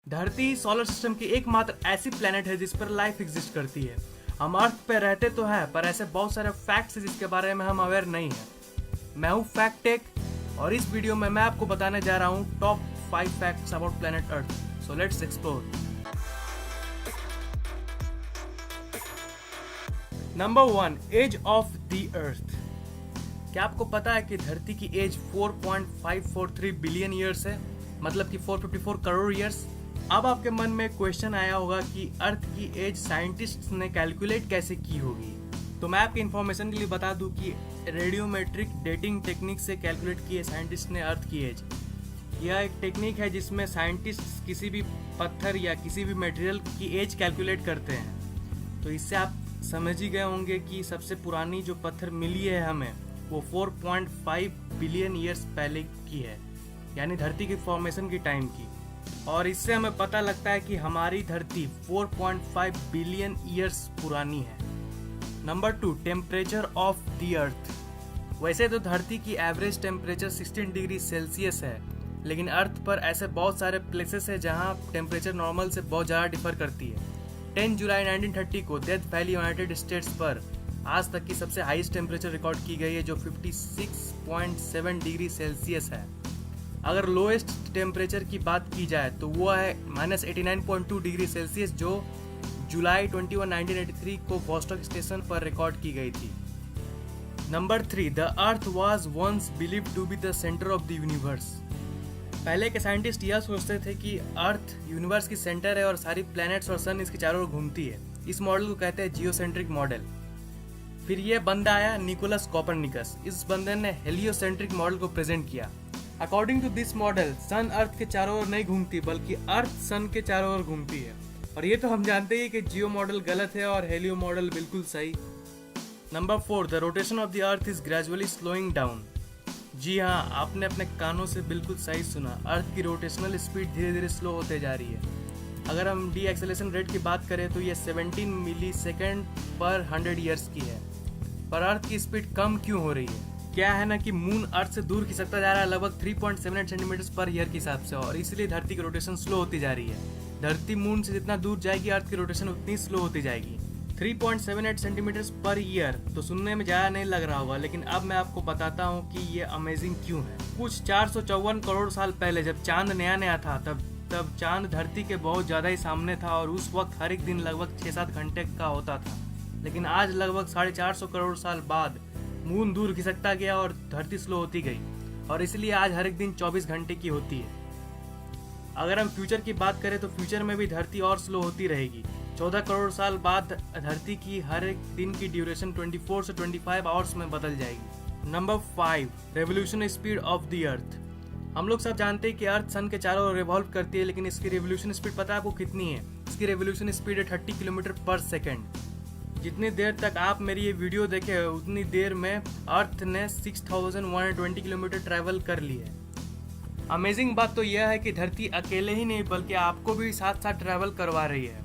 धरती solar system की एकमात्र ऐसी प्लेनेट है जिस पर लाइफ एग्जिस्ट करती है। हम अर्थ पे रहते तो है, पर ऐसे बहुत सारे फैक्ट्स हैं जिसके बारे में हम अवेयर नहीं है। मैं हूँ फैक्ट टेक और इस वीडियो में मैं आपको बताने जा रहा हूँ top 5 facts about planet earth. So let's explore. Number 1, age of the earth. क्या आपको पता है कि धरती की एज 4.543 बिलियन ईयर्स है, मतलब कि 454 करोड़ ईयर्स। अब आपके मन में क्वेश्चन आया होगा कि अर्थ की एज साइंटिस्ट ने कैलकुलेट कैसे की होगी। तो मैं आपके इन्फॉर्मेशन के लिए बता दूं कि रेडियोमेट्रिक डेटिंग टेक्निक से कैलकुलेट की है साइंटिस्ट ने अर्थ की एज। यह एक टेक्निक है जिसमें साइंटिस्ट किसी भी पत्थर या किसी भी मटेरियल की एज कैलकुलेट करते हैं। तो इससे आप समझ ही गए होंगे कि सबसे पुरानी जो पत्थर मिली है हमें वो 4.5 बिलियन ईयर्स पहले की है, यानी धरती की फॉर्मेशन की टाइम की। और इससे हमें पता लगता है कि हमारी धरती 4.5 बिलियन ईयर्स पुरानी है। नंबर 2, टेम्परेचर ऑफ द अर्थ। वैसे तो धरती की एवरेज टेम्परेचर 16 डिग्री सेल्सियस है, लेकिन अर्थ पर ऐसे बहुत सारे प्लेसेस है जहां टेम्परेचर नॉर्मल से बहुत ज़्यादा डिफर करती है। 10 जुलाई 1930 को डेथ वैली यूनाइटेड स्टेट्स पर आज तक की सबसे हाईएस्ट टेम्परेचर रिकॉर्ड की गई है, जो 56.7 डिग्री सेल्सियस है। अगर लोएस्ट टेम्परेचर की बात की जाए तो वो है -89.2 डिग्री सेल्सियस, जो जुलाई 21, 1983 को वोस्टॉक स्टेशन पर रिकॉर्ड की गई थी। Number 3, the earth was once believed to be the centre of the universe. पहले के साइंटिस्ट यह सोचते थे कि अर्थ यूनिवर्स की सेंटर है और सारी प्लैनेट्स और सन इसके चारों ओर घूमती है। इस मॉडल को कहते हैं जियोसेंट्रिक मॉडल। फिर यह बंदा आया निकोलस कोपरनिकस। इस बंदे ने हेलियोसेंट्रिक मॉडल को प्रेजेंट किया। अकॉर्डिंग टू दिस मॉडल, सन अर्थ के चारों ओर नहीं घूमती, बल्कि अर्थ सन के चारों ओर घूमती है। और ये तो हम जानते ही कि जियो मॉडल गलत है और हेलियो मॉडल बिल्कुल सही। Number 4, the rotation of the earth is gradually slowing down. जी हाँ, आपने अपने कानों से बिल्कुल सही सुना। अर्थ की रोटेशनल स्पीड धीरे धीरे स्लो होते जा रही है। अगर हम डी एक्सेलेरेशन रेट की बात करें तो ये 17 मिली सेकेंड पर 100 ईयर्स की है। पर अर्थ की स्पीड कम क्यों हो रही है? क्या है ना कि मून अर्थ से दूर खिसकता जा रहा है, लगभग 3.78 सेंटीमीटर पर ईयर के हिसाब से, और इसलिए धरती की रोटेशन स्लो होती जा रही है। धरती मून से जितना दूर जाएगी अर्थ की रोटेशन उतनी स्लो होती जाएगी। 3.78 सेंटीमीटर पर ईयर तो सुनने में ज़्यादा नहीं लग रहा होगा, लेकिन अब मैं आपको बताता हूँ कि ये अमेजिंग क्यों है। कुछ 454 करोड़ साल पहले जब चांद नया नया था, तब चांद धरती के बहुत ज़्यादा ही सामने था और उस वक्त हर एक दिन लगभग 6-7 घंटे का होता था। लेकिन आज लगभग 450 करोड़ साल बाद मून दूर खिसकता गया और धरती स्लो होती गई, और इसलिए आज हर एक दिन 24 घंटे की होती है। अगर हम फ्यूचर की बात करें तो फ्यूचर में भी धरती और स्लो होती रहेगी। 14 करोड़ साल बाद धरती की हर एक दिन की ड्यूरेशन 24 से 25 आवर्स में बदल जाएगी। Number 5, revolution speed of the अर्थ। हम लोग सब जानते हैं कि अर्थ सन के चारों ओर रिवॉल्व करती है, लेकिन इसकी रेवोल्यूशन स्पीड पता है आपको कितनी है? इसकी रेवोल्यूशन स्पीड है 30 किलोमीटर पर सेकेंड। जितनी देर तक आप मेरी ये वीडियो देखे उतनी देर में अर्थ ने 6120 किलोमीटर ट्रैवल कर ली है। अमेजिंग बात तो यह है कि धरती अकेले ही नहीं बल्कि आपको भी साथ साथ ट्रैवल करवा रही है।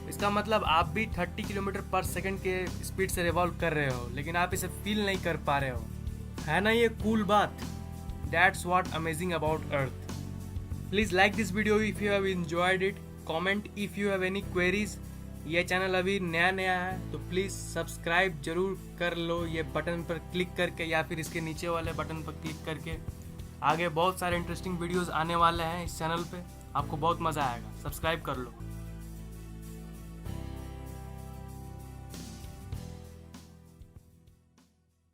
इसका मतलब आप भी 30 किलोमीटर पर सेकंड के स्पीड से रिवॉल्व कर रहे हो, लेकिन आप इसे फील नहीं कर पा रहे हो। है ना ये कूल बात? That's what amazing about earth. Please like this video if you have enjoyed it. Comment if you have any queries. ये चैनल अभी नया है तो प्लीज़ सब्सक्राइब जरूर कर लो, ये बटन पर क्लिक करके या फिर इसके नीचे वाले बटन पर क्लिक करके। आगे बहुत सारे इंटरेस्टिंग वीडियोस आने वाले हैं इस चैनल पे, आपको बहुत मज़ा आएगा। सब्सक्राइब कर लो।